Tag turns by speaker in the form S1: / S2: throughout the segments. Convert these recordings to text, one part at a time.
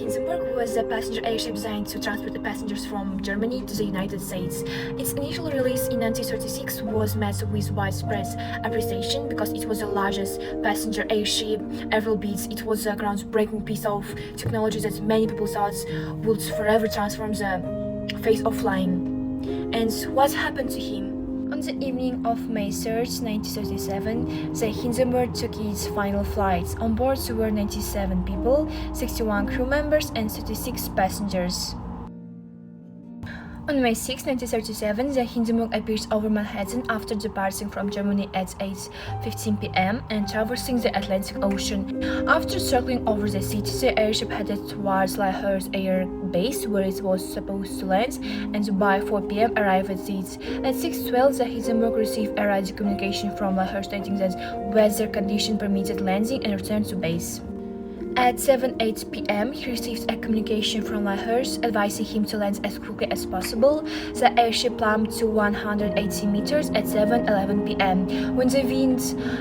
S1: Hindenburg was a passenger airship designed to transport the passengers from Germany to the United States. Its initial release in 1936 was met with widespread appreciation because it was the largest passenger airship ever built. It was a groundbreaking piece of technology that many people thought would forever transform the face of flying. And what happened to him? On the evening of May 3rd, 1937, the Hindenburg took its final flight. On board were 97 people, 61 crew members and 36 passengers. On May 6, 1937, the Hindenburg appeared over Manhattan after departing from Germany at 8:15 p.m. and traversing the Atlantic Ocean. After circling over the city, the airship headed towards Lahore Air Base, where it was supposed to land, and by 4 p.m. arrived at it. At 6:12, the Hindenburg received a radio communication from Lahore stating that weather conditions permitted landing and returned to base. At 7:08 p.m., he received a communication from Lahore advising him to land as quickly as possible. The airship climbed to 180 meters at 7:11 p.m. When the wind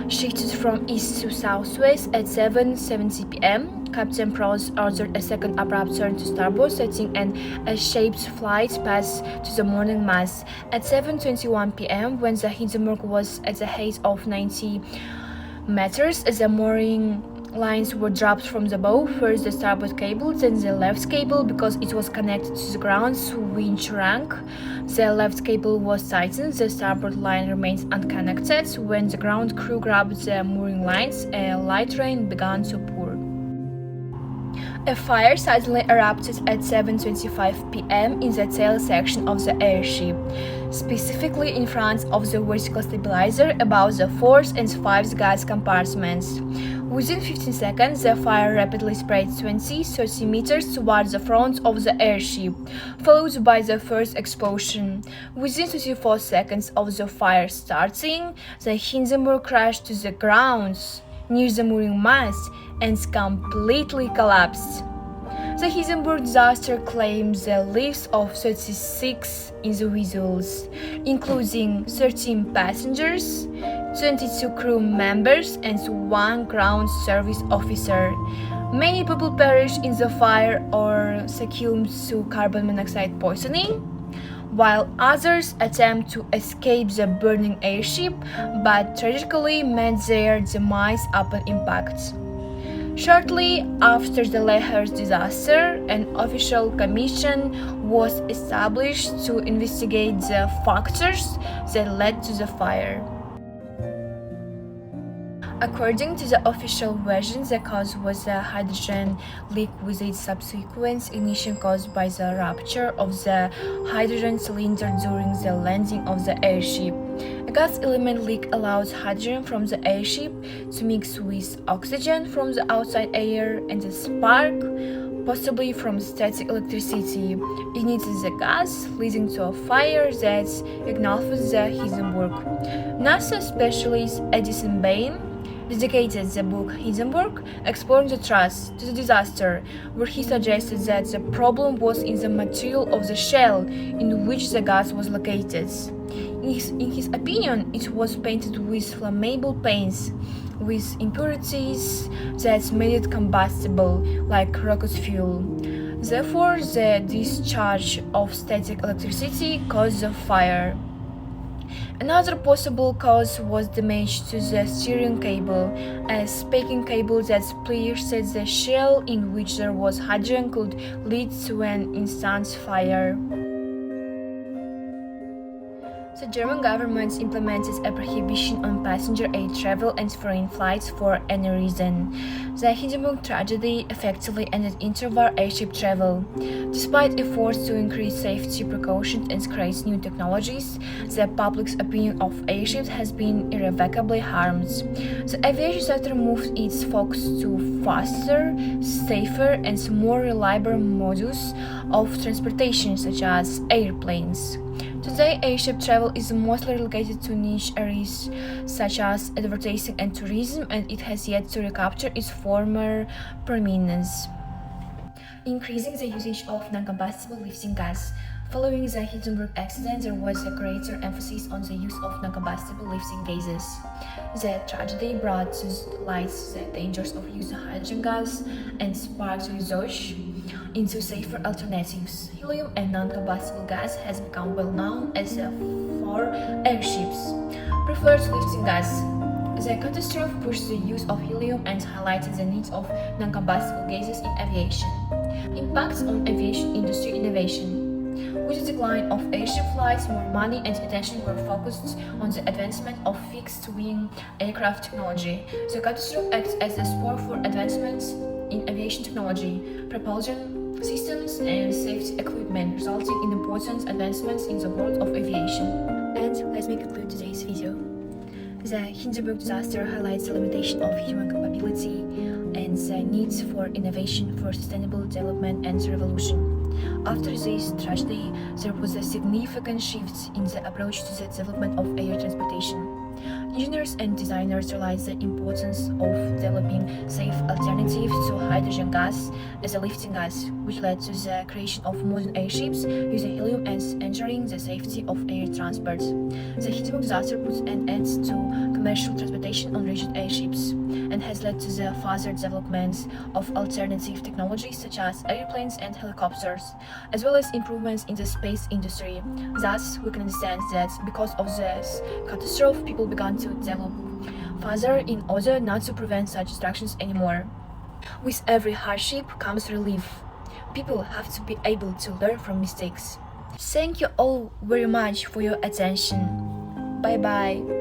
S1: shifted from east to southwest at 7:70 p.m., Captain Pross ordered a second abrupt turn to starboard, setting an S-shaped flight path to the morning mast. At 7:21 p.m., when the Hindenburg was at the height of 90 meters, the mooring lines were dropped from the bow, first the starboard cable, then the left cable. Because it was connected to the ground's winch rank, the left cable was tightened, the starboard line remained unconnected. When the ground crew grabbed the mooring lines, a light rain began to pour. A fire suddenly erupted at 7:25 p.m. in the tail section of the airship, specifically in front of the vertical stabilizer above the fourth and fifth gas compartments. Within 15 seconds, the fire rapidly spread 20-30 meters towards the front of the airship, followed by the first explosion. Within 24 seconds of the fire starting, the Hindenburg crashed to the ground near the mooring mast and completely collapsed. The Hindenburg disaster claimed the lives of 36 individuals, including 13 passengers, 22 crew members, and 1 ground service officer. Many people perished in the fire or succumbed to carbon monoxide poisoning, while others attempted to escape the burning airship but tragically met their demise upon impact. Shortly after the Lahore disaster, an official commission was established to investigate the factors that led to the fire. According to the official version, the cause was a hydrogen leak with its subsequent ignition caused by the rupture of the hydrogen cylinder during the landing of the airship. A gas element leak allows hydrogen from the airship to mix with oxygen from the outside air, and a spark, possibly from static electricity, ignited the gas, leading to a fire that engulfed the Hindenburg. NASA specialist Edison Bain dedicated the book Hindenburg, Exploring the Truth, to the disaster, where he suggested that the problem was in the material of the shell in which the gas was located. In his opinion, it was painted with flammable paints, with impurities that made it combustible, like rocket fuel. Therefore, the discharge of static electricity caused the fire. Another possible cause was damage to the steering cable. A sparking cable that pierced the shell in which there was hydrogen could lead to an instant fire. The German government implemented a prohibition on passenger air travel and foreign flights for any reason. The Hindenburg tragedy effectively ended interwar airship travel. Despite efforts to increase safety precautions and create new technologies, the public's opinion of airships has been irrevocably harmed. The aviation sector moved its focus to faster, safer, and more reliable modes of transportation, such as airplanes. Today, airship travel is mostly relegated to niche areas such as advertising and tourism, and it has yet to recapture its former prominence. Increasing the usage of non-combustible lifting gas. Following the Hindenburg accident, there was a greater emphasis on the use of non-combustible lifting gases. The tragedy brought to light the dangers of using hydrogen gas and sparked research into safer alternatives. Helium and non-combustible gas has become well known as for airships preferred lifting gas. The catastrophe pushed the use of helium and highlighted the need of non-combustible gases in aviation. Impacts on aviation industry innovation. With the decline of airship flights, more money and attention were focused on the advancement of fixed-wing aircraft technology. The catastrophe acts as a spur for advancements in aviation technology, propulsion systems, and safety equipment, resulting in important advancements in the world of aviation. And let me conclude today's video. The Hindenburg disaster highlights the limitation of human capability and the need for innovation for sustainable development and revolution. After this tragedy, there was a significant shift in the approach to the development of air transportation. Engineers and designers realized the importance of developing safe alternatives to hydrogen gas as a lifting gas, which led to the creation of modern airships using helium and ensuring the safety of air transport. The Hindenburg disaster put an end to commercial transportation on rigid airships and has led to the further development of alternative technologies such as airplanes and helicopters, as well as improvements in the space industry. Thus, we can understand that because of this catastrophe, people began to develop further in order not to prevent such destructions anymore. With every hardship comes relief. People have to be able to learn from mistakes. Thank you all very much for your attention. Bye bye.